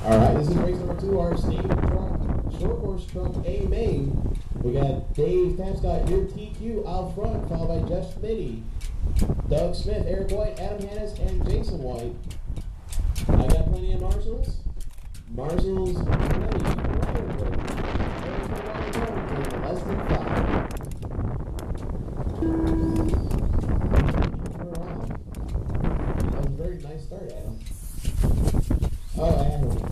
All right, this is race number 2, our state truck, short course truck A main. We got Dave Tapscott, your TQ out front, followed by Jeff Smitty, Doug Smith, Eric White, Adam Hannes, and Jason White. I got plenty of marshals. Marshals ready, less than 5. That was a very nice start, Adam. Oh, Adam.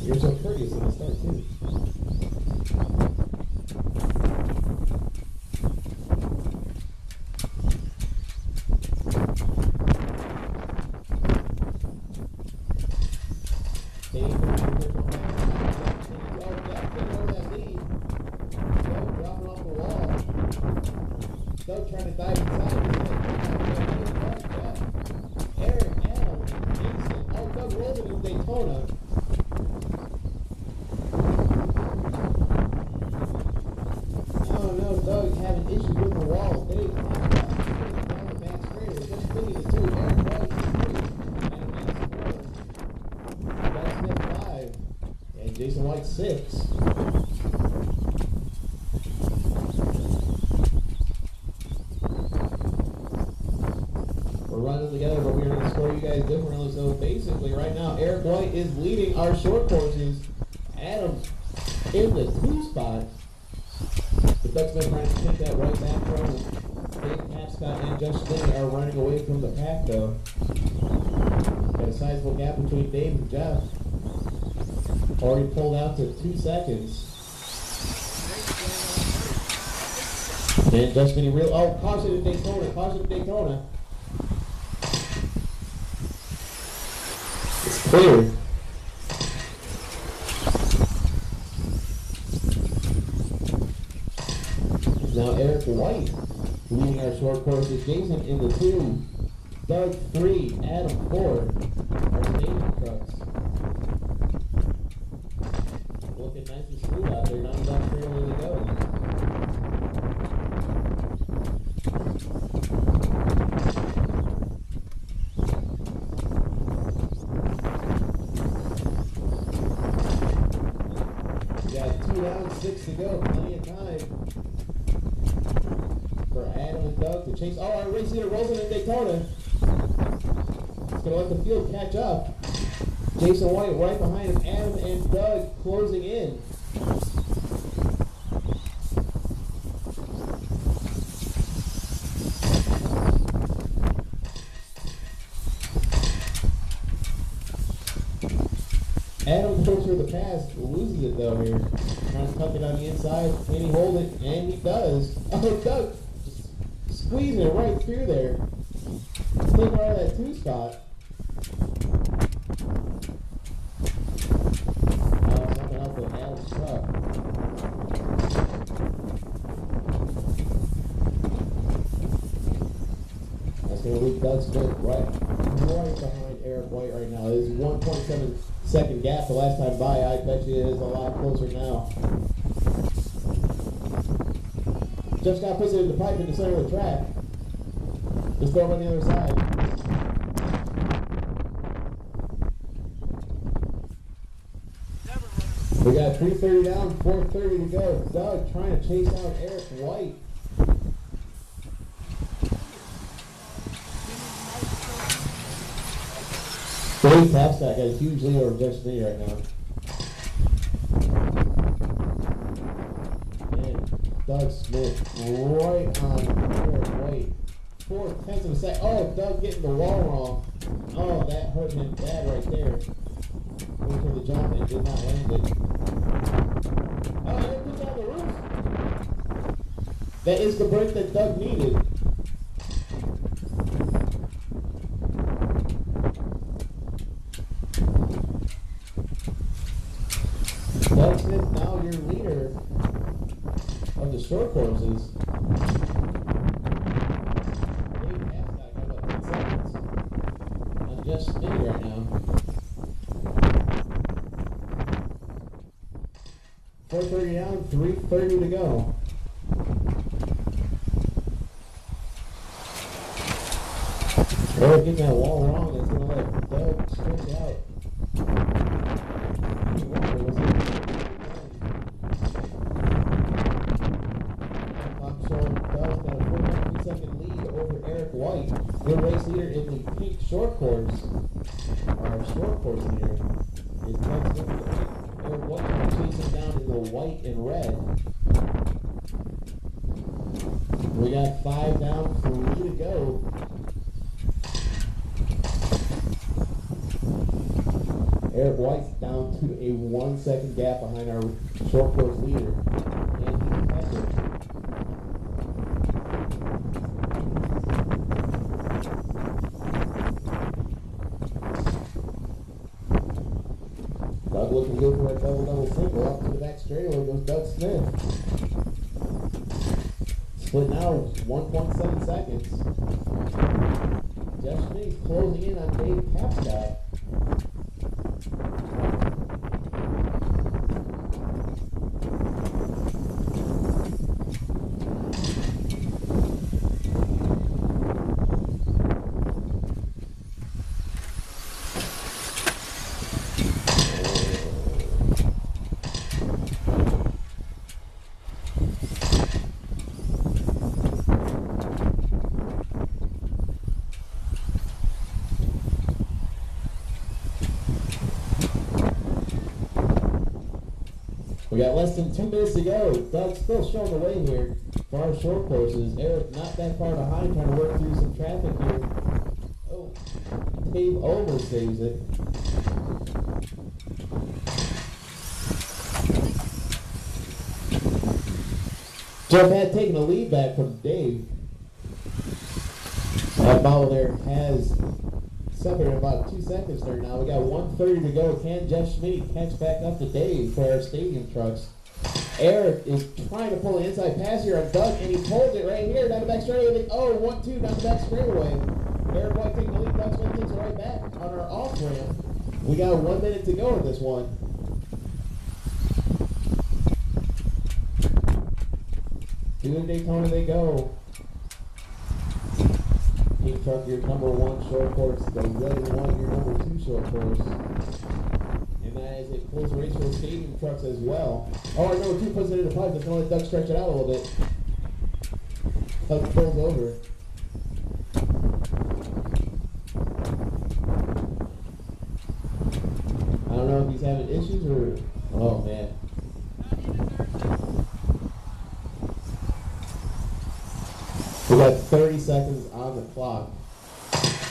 You're so courteous in the start, too. Doug trying to dive inside. Eric, Adam, and Jason. Oh, Doug rolls it in Daytona. Oh no, Doug having issues with the wall. Dave down the back straight. Just Vinny the 2. Eric White 3. Adam Hannes 4. Doug Smith 5. And Jason White 6. Running together, but we're going to score you guys differently. So basically, right now, Eric White is leading our short courses. Adam's in the 2 spot. The Ducksmen trying to take that right back from Dave Tapscott and Jeff Smitty are running away from the pack, though. Got a sizable gap between Dave and Jeff. Already pulled out to 2 seconds. And Jeff Smitty real. Oh, caution in Daytona. Caution in Daytona. It's clear. Now Eric White leading our short courses. Jason in the 2, Doug 3, Adam 4. Our stadium trucks. Looking nice and smooth out there. Not enough fairly to go. Down 6 to go, plenty of time for Adam and Doug to chase. Oh, our race leader rolls in Daytona. It's going to let the field catch up. Jason White right behind him. Adam and Doug closing in. Adam goes for the pass, loses it though here. Trying to tuck it on the inside. Can he hold it? And he does. Oh, Doug just squeezing it right through there. Taking out of that 2 spot. Something else with Adam's truck. That's going to leave Doug Smith right behind Eric White right now. It is 1.7 second gap the last time by. I bet you it is a lot closer now. Jeff Scott puts it in the pipe in the center of the track. Just throw it on the other side. We got 3:30 down, 4:30 to go. Doug trying to chase out Eric White. Dave Tapscott got a huge lead over Jeff Smitty right now. And Doug Smith right on Eric White. 4/10 of a second. Oh, Doug getting the wall wrong. Oh, that hurt him bad right there. Went for the jump and did not land it. Oh, Eric puts on the roof. That is the break that Doug needed. Doug Smith, now your leader of the short courses. Dave Tapscott got about 10 seconds on Jeff Smitty right now. 4:30 down, 3:30 to go. Eric getting that wall wrong. It's going to let Doug stretch out. Clock showing Doug's got a 4.2-second lead over Eric White. Your race leader in the pink short course. Our short course leader is Doug Smith in the pink. Eric White chasing down in the white and red. We got 5 down, 3 to go. Eric White's down to a 1-second gap behind our short course leader. And he's passing. Doug looking good for that double single. Up to the back straightaway goes Doug Smith. Split now 1.7 seconds. Jeff Schmidt's closing in on Dave Tapscott. We got less than 2 minutes to go. Doug's still showing the way here for our short courses. Eric not that far behind, trying to work through some traffic here. Oh, Dave almost saves it. Jeff had taken the lead back from Dave. That ball there has separated about 2 seconds there now. We got 1:30 to go. Can Jeff Schmidt catch back up to Dave for our stadium trucks? Eric is trying to pull an inside pass here on Doug, and he pulls it right here down the back straightaway. Oh, 1-2 down the back straightaway. Eric White taking the lead. Doug Smith takes it right back on our off ramp. We got 1 minute to go in this one. To Daytona they go. Pink truck, your number 1 short course. The red and white, your number 2 short course. And that is a close race for the stadium trucks as well. Oh, our number 2 puts it in the pipe. That's going to let Doug stretch it out a little bit. Doug pulls over. I don't know if he's having issues or... Oh, man. We got 30 seconds on the clock.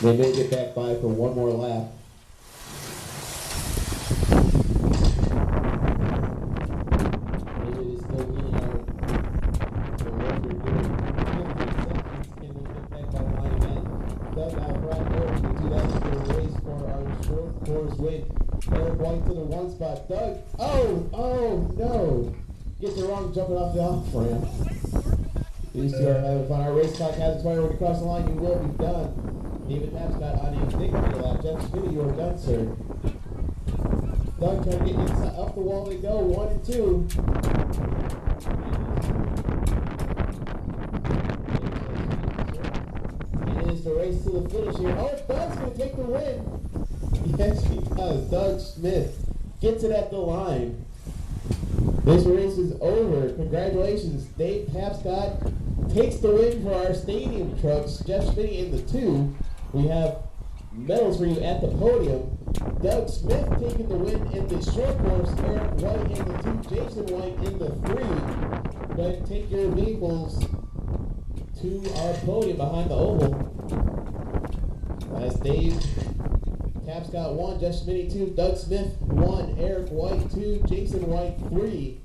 They may get back by for one more lap. Maybe it is still leading out for what they're doing. 15 seconds and we'll get back by the line again. Doug out front. Eric will do that for the race for our short course win. Eric White to the 1 spot. Doug, oh no! Gets the wrong jumping off the off ramp. These two are having fun. Our race clock has expired. When you cross the line, you will be done. David Tapscott on a victory lap. Jeff Schmidt, you are done, sir. Doug trying to get inside, up the wall they go. 1 and 2. It is the race to the finish here. Oh, Doug's going to take the win. Yes, he does. Doug Smith gets it at the line. This race is over. Congratulations. Dave Tapscott takes the win for our stadium trucks. Jeff Schmidt in the 2. We have medals for you at the podium. Doug Smith taking the win in the short course. Eric White in the 2. Jason White in the 3. Go ahead and take your vehicles to our podium behind the oval. That's Dave Tapscott 1, Jeff Schmidt 2, Doug Smith 1, Eric White 2, Jason White 3.